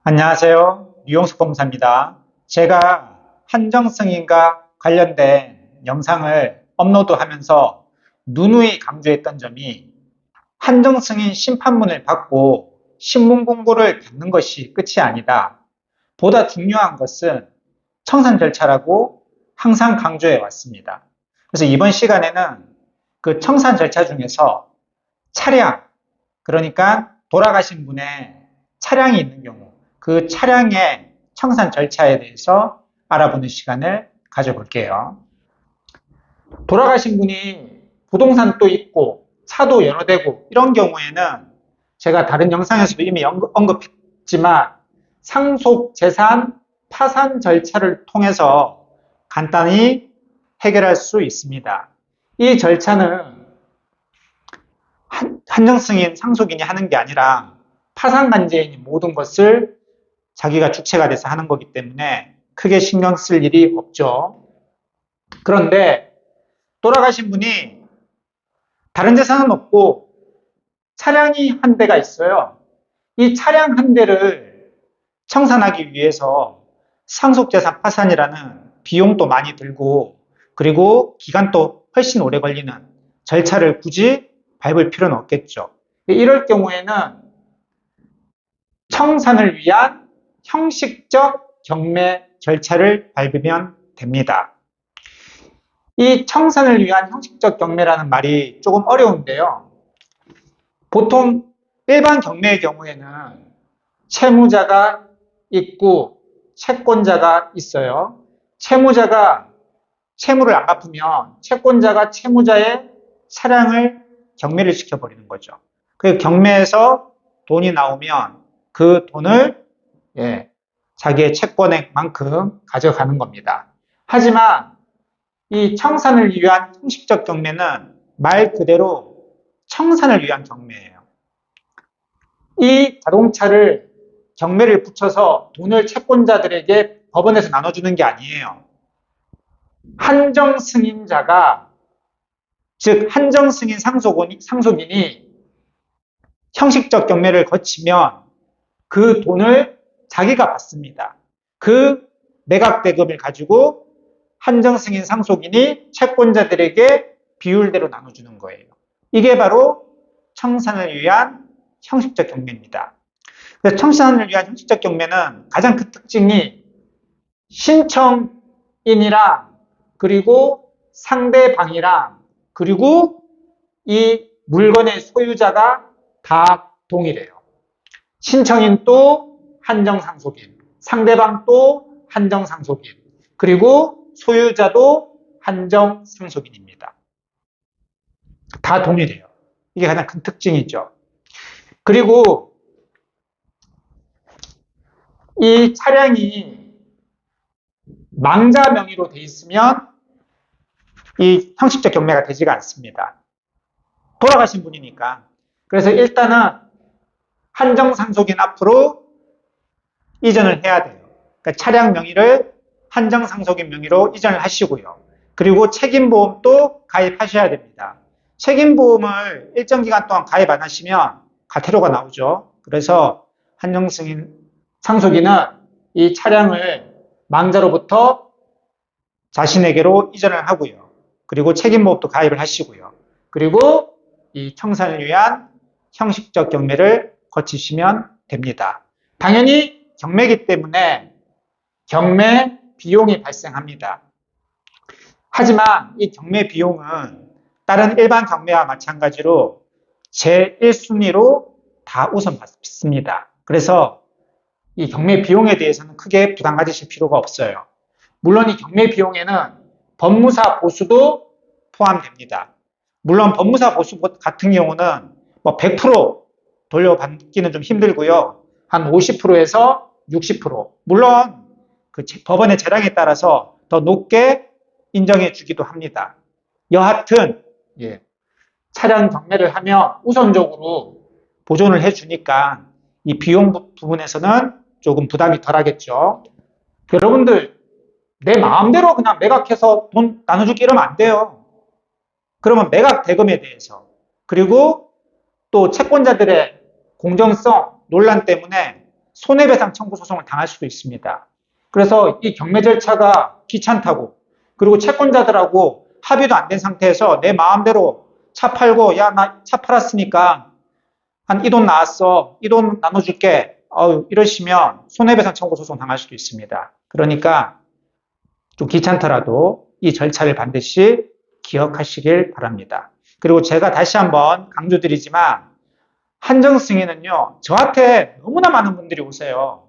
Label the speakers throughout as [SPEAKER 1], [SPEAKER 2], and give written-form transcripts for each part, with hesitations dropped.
[SPEAKER 1] 안녕하세요. 유용숙 검사입니다. 제가 한정승인과 관련된 영상을 업로드하면서 누누이 강조했던 점이 한정승인 심판문을 받고 신문 공고를 받는 것이 끝이 아니다. 보다 중요한 것은 청산 절차라고 항상 강조해 왔습니다. 그래서 이번 시간에는 그 청산 절차 중에서 차량, 그러니까 돌아가신 분의 차량이 있는 경우 그 차량의 청산 절차에 대해서 알아보는 시간을 가져볼게요. 돌아가신 분이 부동산도 있고 차도 여러 대고 이런 경우에는 제가 다른 영상에서도 이미 언급했지만 상속재산 파산 절차를 통해서 간단히 해결할 수 있습니다. 이 절차는 한정승인 상속인이 하는 게 아니라 파산관계인이 모든 것을 자기가 주체가 돼서 하는 거기 때문에 크게 신경 쓸 일이 없죠. 그런데 돌아가신 분이 다른 재산은 없고 차량이 한 대가 있어요. 이 차량 한 대를 청산하기 위해서 상속재산 파산이라는 비용도 많이 들고 그리고 기간도 훨씬 오래 걸리는 절차를 굳이 밟을 필요는 없겠죠. 이럴 경우에는 청산을 위한 형식적 경매 절차를 밟으면 됩니다. 이 청산을 위한 형식적 경매라는 말이 조금 어려운데요. 보통 일반 경매의 경우에는 채무자가 있고 채권자가 있어요. 채무자가 채무를 안 갚으면 채권자가 채무자의 차량을 경매를 시켜버리는 거죠. 그 경매에서 돈이 나오면 그 돈을 자기의 채권액만큼 가져가는 겁니다. 하지만 이 청산을 위한 형식적 경매는 말 그대로 청산을 위한 경매예요. 이 자동차를 경매를 붙여서 돈을 채권자들에게 법원에서 나눠주는 게 아니에요. 한정승인자가 즉 한정승인 상속인이 형식적 경매를 거치면 그 돈을 자기가 받습니다. 그 매각대금을 가지고 한정승인 상속인이 채권자들에게 비율대로 나눠주는 거예요. 이게 바로 청산을 위한 형식적 경매입니다. 그래서 청산을 위한 형식적 경매는 가장 큰 특징이 신청인이랑 그리고 상대방이랑 그리고 이 물건의 소유자가 다 동일해요. 신청인도 한정상속인, 상대방도 한정상속인, 그리고 소유자도 한정상속인입니다. 다 동일해요. 이게 가장 큰 특징이죠. 그리고 이 차량이 망자 명의로 돼 있으면 이 형식적 경매가 되지가 않습니다. 돌아가신 분이니까. 그래서 일단은 한정상속인 앞으로 이전을 해야 돼요. 그러니까 차량 명의를 한정상속인 명의로 이전을 하시고요. 그리고 책임보험도 가입하셔야 됩니다. 책임보험을 일정 기간 동안 가입 안 하시면 과태료가 나오죠. 그래서 한정승인 상속인은 이 차량을 망자로부터 자신에게로 이전을 하고요. 그리고 책임보험도 가입을 하시고요. 그리고 이 청산을 위한 형식적 경매를 거치시면 됩니다. 당연히 경매이기 때문에 경매 비용이 발생합니다. 하지만 이 경매 비용은 다른 일반 경매와 마찬가지로 제1순위로 다 우선받습니다. 그래서 이 경매 비용에 대해서는 크게 부담 가지실 필요가 없어요. 물론 이 경매 비용에는 법무사 보수도 포함됩니다. 물론 법무사 보수 같은 경우는 뭐 100% 돌려받기는 좀 힘들고요. 한 50%에서 60%. 물론 그 법원의 재량에 따라서 더 높게 인정해 주기도 합니다. 여하튼 차량 경매를 하면 우선적으로 보존을 해 주니까 이 비용 부분에서는 조금 부담이 덜 하겠죠. 여러분들 내 마음대로 그냥 매각해서 돈 나눠주기 이러면 안 돼요. 그러면 매각 대금에 대해서 그리고 또 채권자들의 공정성 논란 때문에 손해배상 청구 소송을 당할 수도 있습니다. 그래서 이 경매 절차가 귀찮다고, 그리고 채권자들하고 합의도 안 된 상태에서 내 마음대로 차 팔고, 야, 나 차 팔았으니까 한 이 돈 나왔어, 이 돈 나눠줄게, 이러시면 손해배상 청구 소송 당할 수도 있습니다. 그러니까 좀 귀찮더라도 이 절차를 반드시 기억하시길 바랍니다. 그리고 제가 다시 한번 강조드리지만, 한정승인은요, 저한테 너무나 많은 분들이 오세요.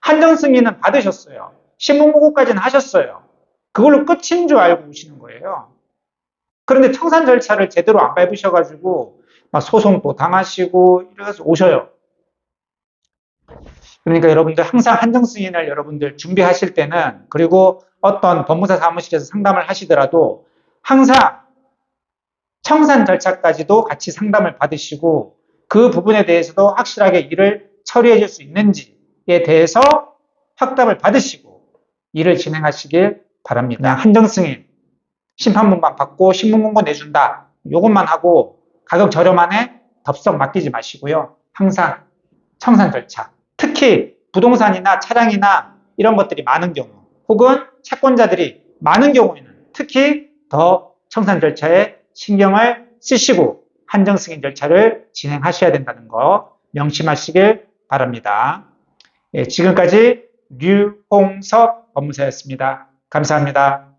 [SPEAKER 1] 한정승인은 받으셨어요. 신문고고까지는 하셨어요. 그걸로 끝인 줄 알고 오시는 거예요. 그런데 청산 절차를 제대로 안 밟으셔가지고 막 소송도 당하시고 이래서 오셔요. 그러니까 여러분들 항상 한정승인을 여러분들 준비하실 때는, 그리고 어떤 법무사 사무실에서 상담을 하시더라도 항상 청산 절차까지도 같이 상담을 받으시고, 그 부분에 대해서도 확실하게 일을 처리해 줄 수 있는지에 대해서 확답을 받으시고 일을 진행하시길 바랍니다. 그냥 한정승인, 심판문만 받고 신문공고 내준다, 요것만 하고 가격 저렴하네 덥석 맡기지 마시고요. 항상 청산 절차, 특히 부동산이나 차량이나 이런 것들이 많은 경우, 혹은 채권자들이 많은 경우에는 특히 더 청산 절차에 신경을 쓰시고 한정승인 절차를 진행하셔야 된다는 거 명심하시길 바랍니다. 지금까지 류홍석 법무사였습니다. 감사합니다.